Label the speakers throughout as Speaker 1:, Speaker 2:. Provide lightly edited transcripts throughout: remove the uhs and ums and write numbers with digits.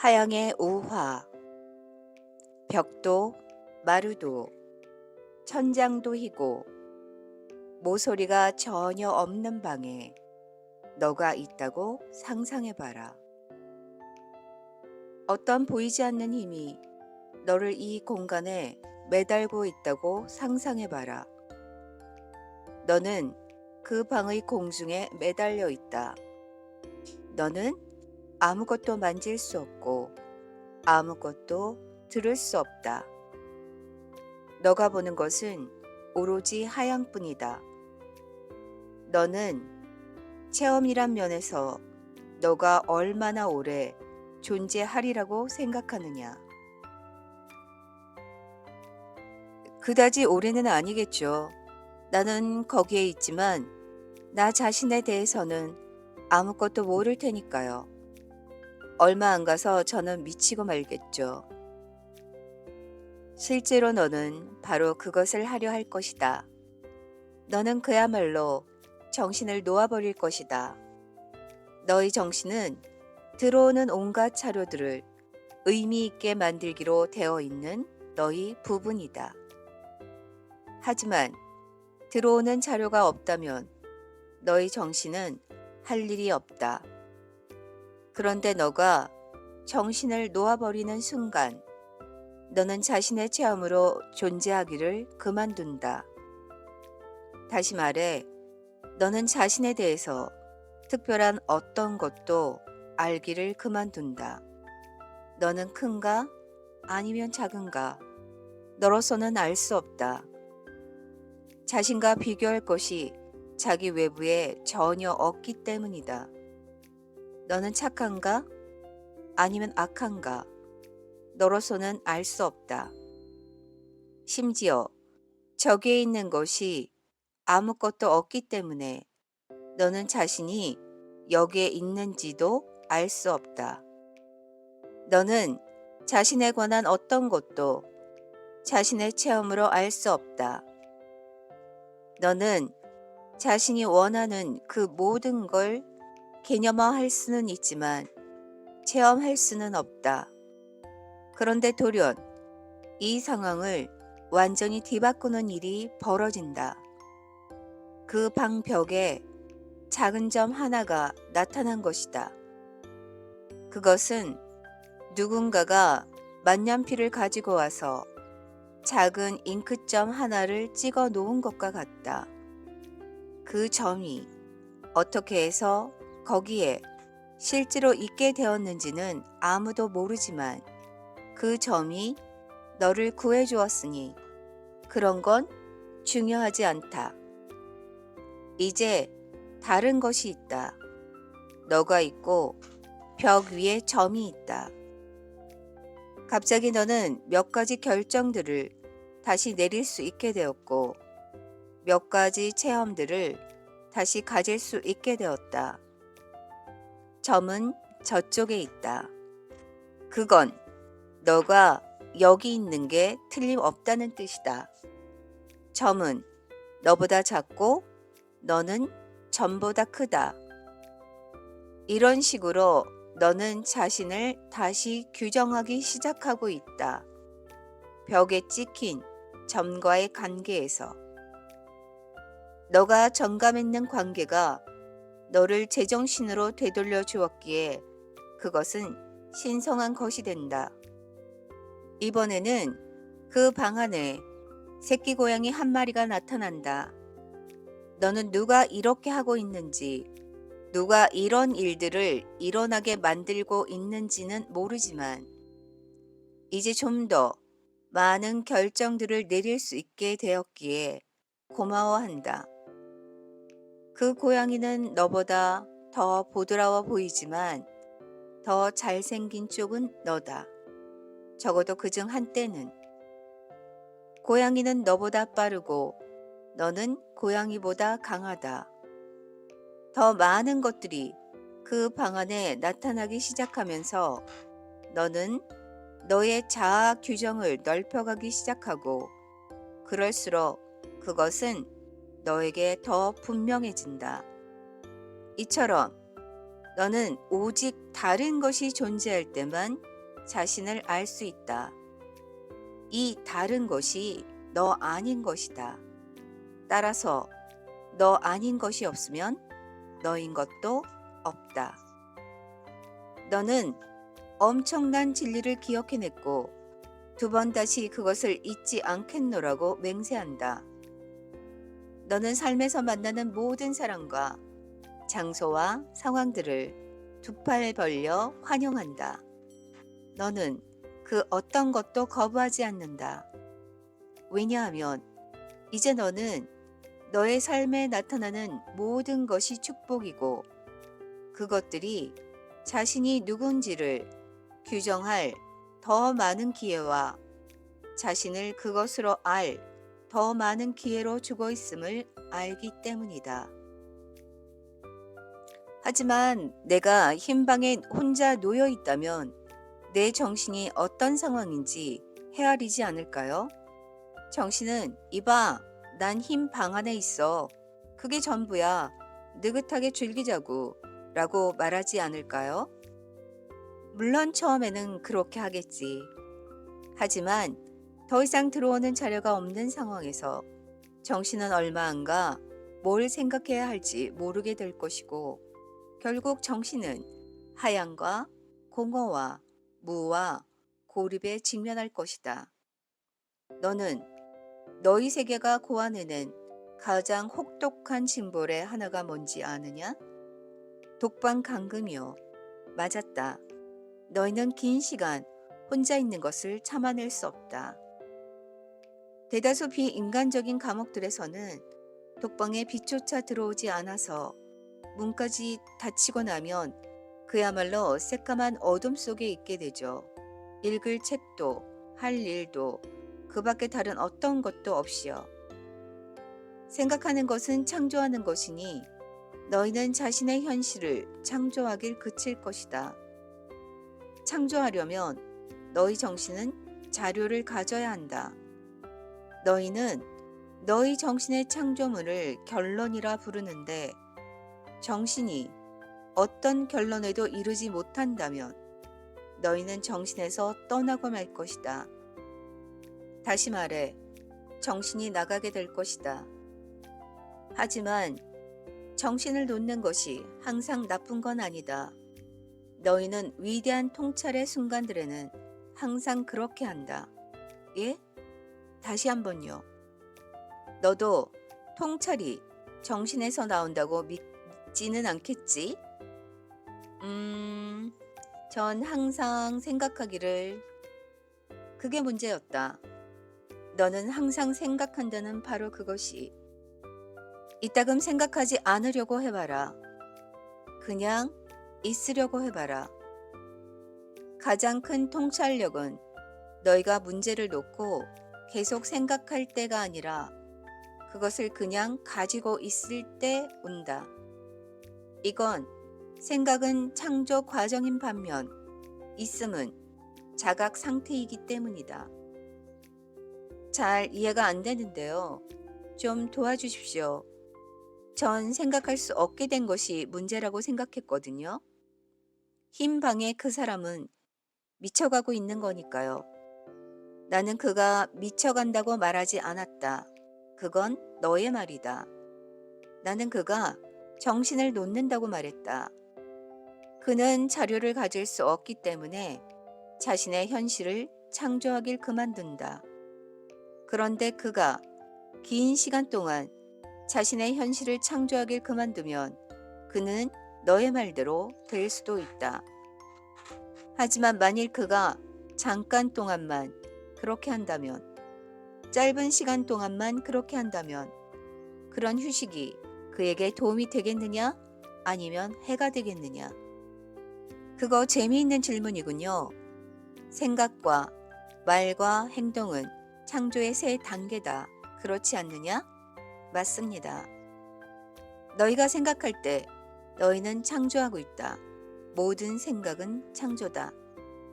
Speaker 1: 하양의 우화, 벽도 마루도 천장도 희고 모서리가 전혀 없는 방에 너가 있다고 상상해봐라. 어떤 보이지 않는 힘이 너를 이 공간에 매달고 있다고 상상해봐라. 너는 그 방의 공중에 매달려 있다. 너는 아무것도 만질 수 없고 아무것도 들을 수 없다. 너가 보는 것은 오로지 하양뿐이다. 너는 체험이란 면에서 너가 얼마나 오래 존재하리라고 생각하느냐? 그다지 오래는 아니겠죠. 나는 거기에 있지만 나 자신에 대해서는 아무것도 모를 테니까요. 얼마 안 가서 저는 미치고 말겠죠. 실제로 너는 바로 그것을 하려 할 것이다. 너는 그야말로 정신을 놓아버릴 것이다. 너의 정신은 들어오는 온갖 자료들을 의미 있게 만들기로 되어 있는 너의 부분이다. 하지만 들어오는 자료가 없다면 너의 정신은 할 일이 없다. 그런데 너가 정신을 놓아버리는 순간 너는 자신의 체험으로 존재하기를 그만둔다. 다시 말해, 너는 자신에 대해서 특별한 어떤 것도 알기를 그만둔다. 너는 큰가? 아니면 작은가? 너로서는 알 수 없다. 자신과 비교할 것이 자기 외부에 전혀 없기 때문이다. 너는 착한가? 아니면 악한가? 너로서는 알 수 없다. 심지어 저기에 있는 것이 아무것도 없기 때문에 너는 자신이 여기에 있는지도 알 수 없다. 너는 자신에 관한 어떤 것도 자신의 체험으로 알 수 없다. 너는 자신이 원하는 그 모든 걸 개념화할 수는 있지만 체험할 수는 없다. 그런데 돌연 이 상황을 완전히 뒤바꾸는 일이 벌어진다. 그 방 벽에 작은 점 하나가 나타난 것이다. 그것은 누군가가 만년필을 가지고 와서 작은 잉크점 하나를 찍어 놓은 것과 같다. 그 점이 어떻게 해서 거기에 실제로 있게 되었는지는 아무도 모르지만 그 점이 너를 구해 주었으니 그런 건 중요하지 않다. 이제 다른 것이 있다. 너가 있고 벽 위에 점이 있다. 갑자기 너는 몇 가지 결정들을 다시 내릴 수 있게 되었고 몇 가지 체험들을 다시 가질 수 있게 되었다. 점은 저쪽에 있다. 그건 너가 여기 있는 게 틀림없다는 뜻이다. 점은 너보다 작고 너는 점보다 크다. 이런 식으로 너는 자신을 다시 규정하기 시작하고 있다. 벽에 찍힌 점과의 관계에서. 너가 정감했는 관계가 너를 제정신으로 되돌려 주었기에 그것은 신성한 것이 된다. 이번에는 그 방 안에 새끼 고양이 한 마리가 나타난다. 너는 누가 이렇게 하고 있는지, 누가 이런 일들을 일어나게 만들고 있는지는 모르지만 이제 좀 더 많은 결정들을 내릴 수 있게 되었기에 고마워한다. 그 고양이는 너보다 더 보드라워 보이지만 더 잘생긴 쪽은 너다. 적어도 그중 한때는. 고양이는 너보다 빠르고 너는 고양이보다 강하다. 더 많은 것들이 그 방 안에 나타나기 시작하면서 너는 너의 자아 규정을 넓혀가기 시작하고 그럴수록 그것은 너에게 더 분명해진다. 이처럼 너는 오직 다른 것이 존재할 때만 자신을 알 수 있다. 이 다른 것이 너 아닌 것이다. 따라서 너 아닌 것이 없으면 너인 것도 없다. 너는 엄청난 진리를 기억해냈고 두 번 다시 그것을 잊지 않겠노라고 맹세한다. 너는 삶에서 만나는 모든 사람과 장소와 상황들을 두 팔 벌려 환영한다. 너는 그 어떤 것도 거부하지 않는다. 왜냐하면 이제 너는 너의 삶에 나타나는 모든 것이 축복이고 그것들이 자신이 누군지를 규정할 더 많은 기회와 자신을 그것으로 알 더 많은 기회로 주고 있음을 알기 때문이다. 하지만 내가 흰 방에 혼자 놓여 있다면 내 정신이 어떤 상황인지 헤아리지 않을까요? 정신은 이봐, 난 흰 방 안에 있어. 그게 전부야. 느긋하게 즐기자고 라고 말하지 않을까요? 물론 처음에는 그렇게 하겠지. 하지만 더 이상 들어오는 자료가 없는 상황에서 정신은 얼마 안 가 뭘 생각해야 할지 모르게 될 것이고 결국 정신은 하향과 공허와 무와 고립에 직면할 것이다. 너는 너희 세계가 고안해낸 가장 혹독한 징벌의 하나가 뭔지 아느냐? 독방 감금이요. 맞았다. 너희는 긴 시간 혼자 있는 것을 참아낼 수 없다. 대다수 비인간적인 감옥들에서는 독방에 빛조차 들어오지 않아서 문까지 닫히고 나면 그야말로 새까만 어둠 속에 있게 되죠. 읽을 책도 할 일도 그 밖에 다른 어떤 것도 없이요. 생각하는 것은 창조하는 것이니 너희는 자신의 현실을 창조하길 그칠 것이다. 창조하려면 너희 정신은 자료를 가져야 한다. 너희는 너희 정신의 창조물을 결론이라 부르는데 정신이 어떤 결론에도 이르지 못한다면 너희는 정신에서 떠나고 말 것이다. 다시 말해 정신이 나가게 될 것이다. 하지만 정신을 놓는 것이 항상 나쁜 건 아니다. 너희는 위대한 통찰의 순간들에는 항상 그렇게 한다. 예? 다시 한번요. 너도 통찰이 정신에서 나온다고 믿지는 않겠지? 전 항상 생각하기를 그게 문제였다. 너는 항상 생각한다는 바로 그것이. 이따금 생각하지 않으려고 해봐라. 그냥 있으려고 해봐라. 가장 큰 통찰력은 너희가 문제를 놓고 계속 생각할 때가 아니라 그것을 그냥 가지고 있을 때 온다. 이건 생각은 창조 과정인 반면 있음은 자각 상태이기 때문이다. 잘 이해가 안 되는데요. 좀 도와주십시오. 전 생각할 수 없게 된 것이 문제라고 생각했거든요. 흰 방에 그 사람은 미쳐가고 있는 거니까요. 나는 그가 미쳐간다고 말하지 않았다. 그건 너의 말이다. 나는 그가 정신을 놓는다고 말했다. 그는 자료를 가질 수 없기 때문에 자신의 현실을 창조하길 그만둔다. 그런데 그가 긴 시간 동안 자신의 현실을 창조하길 그만두면 그는 너의 말대로 될 수도 있다. 하지만 만일 그가 잠깐 동안만 그렇게 한다면, 짧은 시간 동안만 그렇게 한다면 그런 휴식이 그에게 도움이 되겠느냐? 아니면 해가 되겠느냐? 그거 재미있는 질문이군요. 생각과 말과 행동은 창조의 세 단계다. 그렇지 않느냐? 맞습니다. 너희가 생각할 때 너희는 창조하고 있다. 모든 생각은 창조다.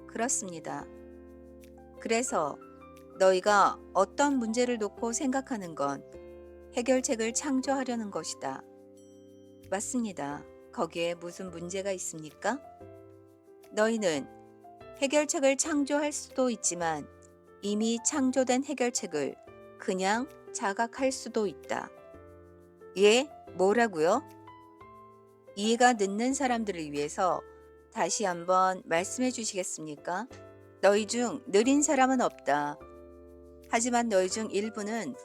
Speaker 1: 그렇습니다. 그래서 너희가 어떤 문제를 놓고 생각하는 건 해결책을 창조하려는 것이다. 맞습니다. 거기에 무슨 문제가 있습니까? 너희는 해결책을 창조할 수도 있지만 이미 창조된 해결책을 그냥 자각할 수도 있다. 예, 뭐라고요? 이해가 늦는 사람들을 위해서 다시 한번 말씀해 주시겠습니까? 너희 중 느린 사람은 없다. 하지만 너희 중 일부는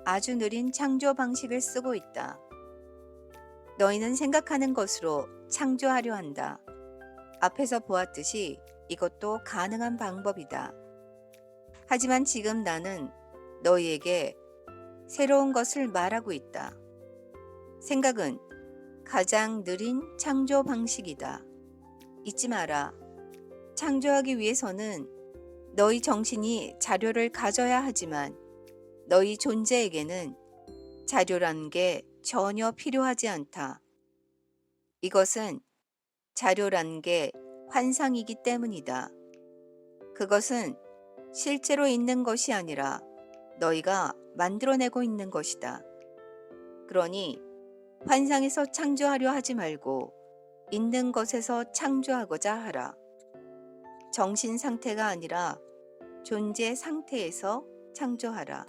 Speaker 1: 아주 느린 창조 방식을 쓰고 있다. 너희는 생각하는 것으로 창조하려 한다. 앞에서 보았듯이 이것도 가능한 방법이다. 하지만 지금 나는 너희에게 새로운 것을 말하고 있다. 생각은 가장 느린 창조 방식이다. 잊지 마라. 창조하기 위해서는 너희 정신이 자료를 가져야 하지만 너희 존재에게는 자료라는 게 전혀 필요하지 않다. 이것은 자료라는 게 환상이기 때문이다. 그것은 실제로 있는 것이 아니라 너희가 만들어내고 있는 것이다. 그러니 환상에서 창조하려 하지 말고 있는 것에서 창조하고자 하라. 정신 상태가 아니라 존재 상태에서 창조하라.